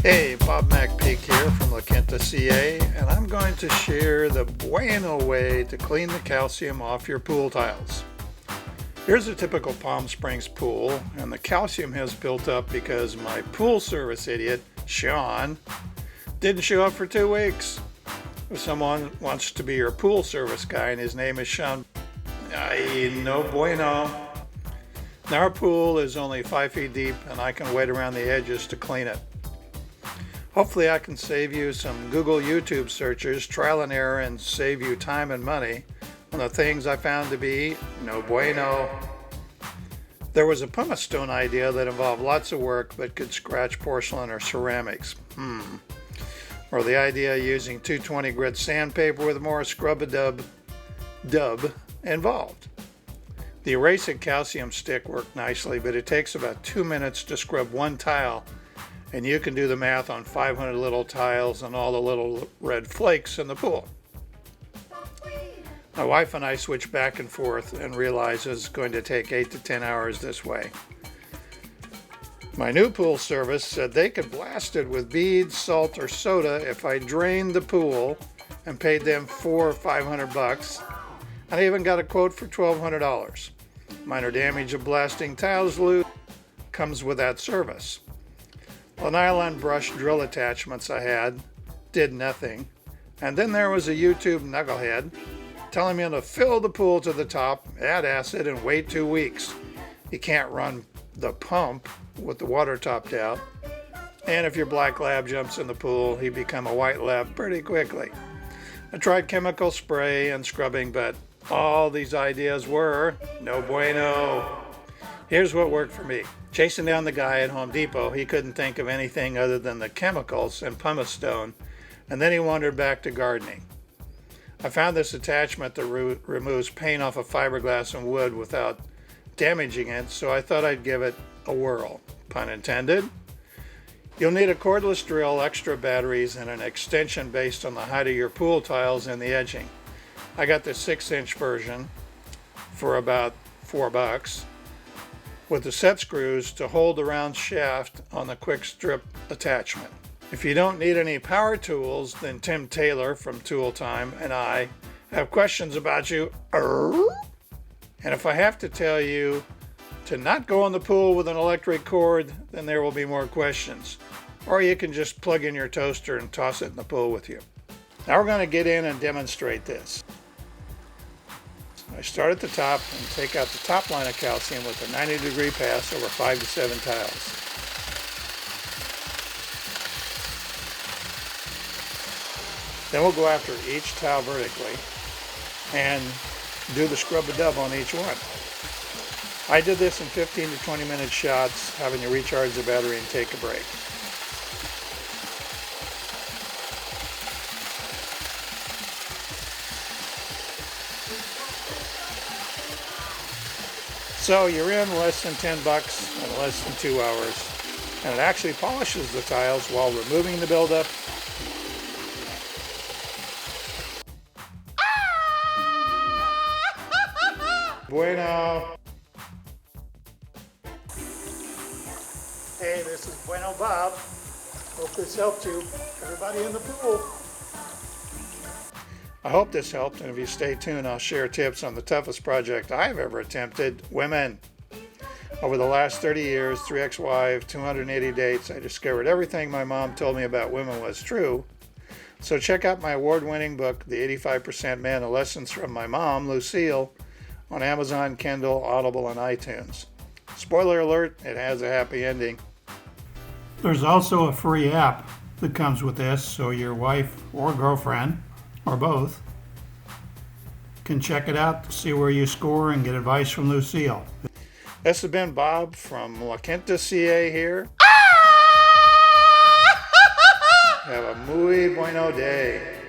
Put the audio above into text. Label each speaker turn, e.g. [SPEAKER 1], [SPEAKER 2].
[SPEAKER 1] Hey, Bob MacPeak here from Quinta, CA, and I'm going to share the Bueno way to clean the calcium off your pool tiles. Here's a typical Palm Springs pool, and the calcium has built up because my pool service idiot, Sean, didn't show up for 2 weeks. If someone wants to be your pool service guy and his name is Sean, no bueno. Now our pool is only 5 feet deep and I can wade around the edges to clean it. Hopefully I can save you some Google YouTube searches, trial and error, and save you time and money on the things I found to be no bueno. There was a pumice stone idea that involved lots of work but could scratch porcelain or ceramics. Or the idea of using 220 grit sandpaper with more scrub-a-dub involved. The erasing calcium stick worked nicely, but it takes about 2 minutes to scrub one tile, and you can do the math on 500 little tiles and all the little red flakes in the pool. My wife and I switched back and forth and realized it's going to take 8 to 10 hours this way. My new pool service said they could blast it with beads, salt, or soda if I drained the pool and paid them $400 or $500. And I even got a quote for $1,200. Minor damage of blasting tiles loose comes with that service. The nylon brush drill attachments I had did nothing. And then there was a YouTube knucklehead telling me to fill the pool to the top, add acid, and wait 2 weeks. You can't run the pump with the water topped out. And if your black lab jumps in the pool, he become a white lab pretty quickly. I tried chemical spray and scrubbing, but all these ideas were no bueno. Here's what worked for me. Chasing down the guy at Home Depot, he couldn't think of anything other than the chemicals and pumice stone, and then he wandered back to gardening. I found this attachment that removes paint off of fiberglass and wood without damaging it, so I thought I'd give it a whirl. Pun intended. You'll need a cordless drill, extra batteries, and an extension based on the height of your pool tiles and the edging. I got the 6-inch version for about $4 with the set screws to hold the round shaft on the quick strip attachment. If you don't need any power tools, then Tim Taylor from Tool Time and I have questions about you. And if I have to tell you to not go in the pool with an electric cord, then there will be more questions. Or you can just plug in your toaster and toss it in the pool with you. Now we're going to get in and demonstrate this. I start at the top and take out the top line of calcium with a 90-degree pass over 5 to 7 tiles. Then we'll go after each tile vertically and do the scrub-a-dub on each one. I did this in 15 to 20 minute shots, having to recharge the battery and take a break. So you're in less than $10 in less than 2 hours, and it actually polishes the tiles while removing the buildup. Bueno. Hey, this is Bueno Bob. Hope this helped you. Everybody in the pool. I hope this helped, and if you stay tuned, I'll share tips on the toughest project I've ever attempted, women. Over the last 30 years, 3 ex-wives, 280 dates, I discovered everything my mom told me about women was true. So check out my award-winning book, The 85% Man, A Lessons from My Mom, Lucille, on Amazon, Kindle, Audible, and iTunes. Spoiler alert, it has a happy ending. There's also a free app that comes with this, so your wife or girlfriend, or both, can check it out to see where you score and get advice from Lucille. This has been Bob from Quinta, CA here. Have a muy bueno day.